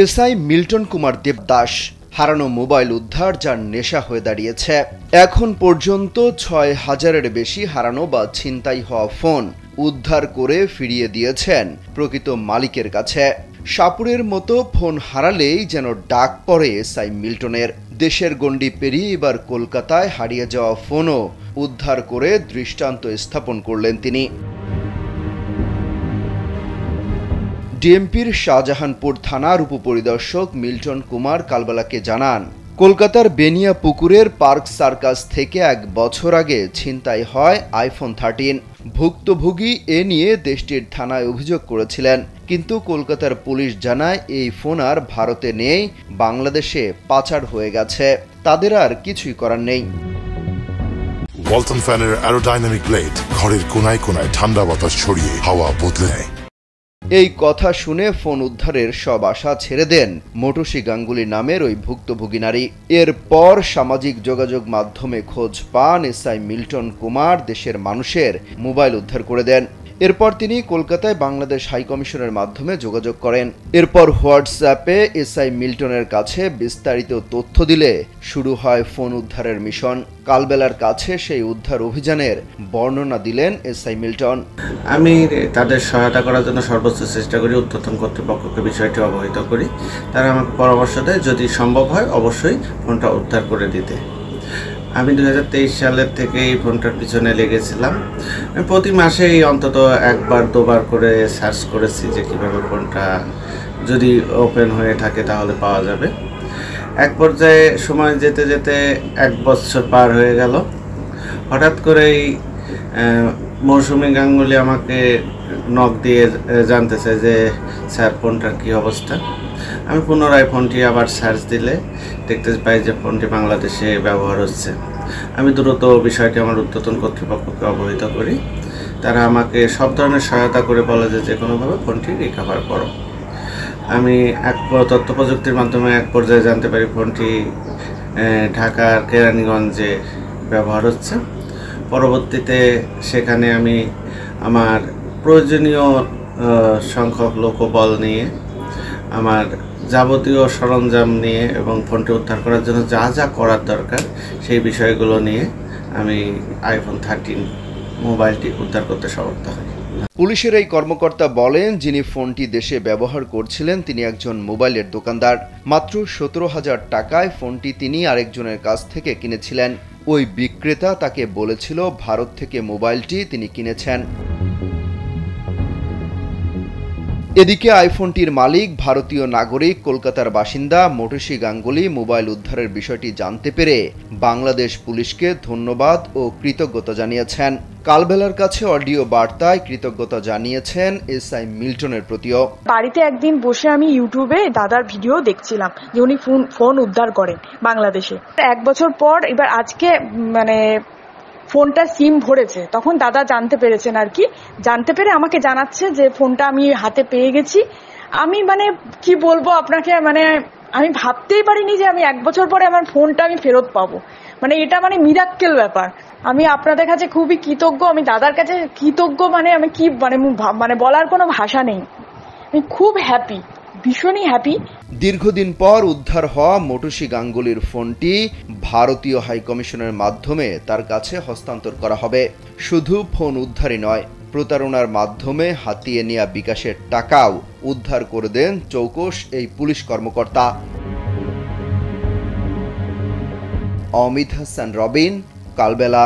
SI Milton Kumar Devdas হারানো mobile উদ্ধার যার নেশা হয়ে দাঁড়িয়েছে। এখন পর্যন্ত ৬,০০০-এর বেশি হারানো বা ছিনতাই হওয়া ফোন উদ্ধার করে ফিরিয়ে দিয়েছেন প্রকৃত মালিকের কাছে। সাপুরের মতো ফোন হারালেই যেন ডাক পড়ে এসআই মিল্টনের। দেশের গণ্ডি পেরিয়ে এবার কলকাতায় হারিয়ে যাওয়া ফোনও উদ্ধার করে দৃষ্টান্ত স্থাপন করলেন তিনি। ডিএমপির শাহজাহানপুর থানার উপপরিদর্শক মিল্টন কুমার কালবেলাকে জানান, কলকাতার বেনিয়া পুকুরের পার্ক সার্কাস থেকে ১ বছর আগে ছিনতাই হয় আইফোন 13। ভুক্তভোগী এ নিয়ে দেশটির থানায় অভিযোগ করেছিলেন, কিন্তু কলকাতার পুলিশ জানায় এই ফোন আর ভারতে নেই, বাংলাদেশে পাচার হয়ে গেছে। তাদের আর কিছুই করার নেই। ওয়ালটন ফ্যানের অ্যারোডাইনামিক ব্লেড ঘরের কোনায় কোনায় ঠান্ডা বাতাস ছড়িয়ে হাওয়া বদলে নেয়। এই কথা শুনে ফোন উদ্ধারের সব আশা ছেড়ে দেন মটুসী গাঙ্গুলি নামের ওই ভুক্তভোগী নারী। এরপর সামাজিক যোগাযোগ মাধ্যমে খোঁজ পান এসআই মিল্টন কুমার দেশের মানুষের মোবাইল উদ্ধার করে দেন। এরপর তিনি কলকাতায় বাংলাদেশ হাইকমিশনের মাধ্যমে যোগাযোগ করেন। এরপর হোয়াটসঅ্যাপে এসআই মিল্টনের কাছে বিস্তারিত তথ্য দিলে শুরু হয় ফোন উদ্ধারের মিশন। কালবেলার কাছে সেই উদ্ধার অভিযানের বর্ণনা দিলেন এসআই মিল্টন। আমি তাদের সহায়তা করার জন্য সর্বোচ্চ চেষ্টা করি, ঊর্ধ্বতন কর্তৃপক্ষকে বিষয়টি অবহিত করি। তারা আমাকে পরামর্শ দেয় যদি সম্ভব হয় অবশ্যই ফোনটা উদ্ধার করে দিতে। আমি 2023 সালের থেকে এই ফোনটার পিছনে লেগেছিলাম। আমি প্রতি মাসেই অন্তত 1-2 করে সার্চ করেছি যে কীভাবে ফোনটা যদি ওপেন হয়ে থাকে তাহলে পাওয়া যাবে। এক পর্যায়ে সময় যেতে যেতে 1 বছর পার হয়ে গেল। হঠাৎ করেই মৌসুমী গাঙ্গুলি আমাকে নক দিয়ে জানতে চায় যে স্যার ফোনটার কী অবস্থা। আমি পুনরায় ফোনটি আবার সার্চ দিলে দেখতে পাই যে ফোনটি বাংলাদেশে ব্যবহার হচ্ছে। আমি দ্রুত বিষয়টি আমার ঊর্ধ্বতন কর্তৃপক্ষকে অবহিত করি। তারা আমাকে সব ধরনের সহায়তা করে বলে যে কোনোভাবে ফোনটি রিকভার করো। আমি তথ্য প্রযুক্তির মাধ্যমে এক পর্যায়ে জানতে পারি ফোনটি ঢাকার কেরানীগঞ্জে ব্যবহার হচ্ছে। পরবর্তীতে সেখানে আমি আমার প্রয়োজনীয় সংখ্যক লোকবল নিয়ে, আমার যাবতীয় সরঞ্জাম নিয়ে এবং ফোনটি উদ্ধার করার জন্য যা যা করার দরকার সেই বিষয়গুলো নিয়ে আমি আইফোন 13 মোবাইলটি উদ্ধার করতে সমর্থ হই। পুলিশের এই কর্মকর্তা বলেন, যিনি ফোনটি দেশে ব্যবহার করছিলেন তিনি একজন মোবাইলের দোকানদার। মাত্র 17,000 টাকায় ফোনটি তিনি আরেকজনের কাছ থেকে কিনেছিলেন। ওই বিক্রেতা তাকে বলেছিল ভারত থেকে মোবাইলটি তিনি কিনেছেন। এদিকে আইফোনটির মালিক ভারতীয় নাগরিক কলকাতার বাসিন্দা মটুসী গাঙ্গুলি মোবাইল উদ্ধারের বিষয়টি জানতে পেরে বাংলাদেশ পুলিশকে ধন্যবাদ ও কৃতজ্ঞতা জানিয়েছেন। কালবেলার কাছে অডিও বার্তায় কৃতজ্ঞতা জানিয়েছেন এসআই মিল্টনের প্রতিও। বাড়িতে একদিন বসে আমি ইউটিউবে দাদার ভিডিও দেখছিলাম যে উনি ফোন উদ্ধার করেন বাংলাদেশে। 1 বছর পর এবার আজকে ফোনটা সিম ভরেছে, তখন দাদা জানতে পেরেছেন আর কি। জানতে পেরে আমাকে জানাচ্ছে যে ফোনটা আমি হাতে পেয়ে গেছি। আমি কি বলবো আপনাকে, আমি ভাবতেই পারিনি যে আমি 1 বছর পরে আমার ফোনটা আমি ফেরত পাবো। এটা মিরাক্কেল ব্যাপার। আমি আপনাদের কাছে খুবই কৃতজ্ঞ, আমি দাদার কাছে কৃতজ্ঞ। আমি কি বলার কোনো ভাষা নেই। আমি খুব হ্যাপি, ভীষণই হ্যাপি। দীর্ঘদিন পর উদ্ধার হওয়া মটুসী গাঙ্গুলির ফোনটি ভারতীয় হাইকমিশনের মাধ্যমে তার কাছে হস্তান্তর করা হবে। শুধু ফোন উদ্ধারই নয়, প্রতারণার মাধ্যমে হাতিয়ে নেওয়া বিকাশের টাকাও উদ্ধার করে দেন চৌকস এই পুলিশ কর্মকর্তা। অমিত হাসান রবিন, কালবেলা।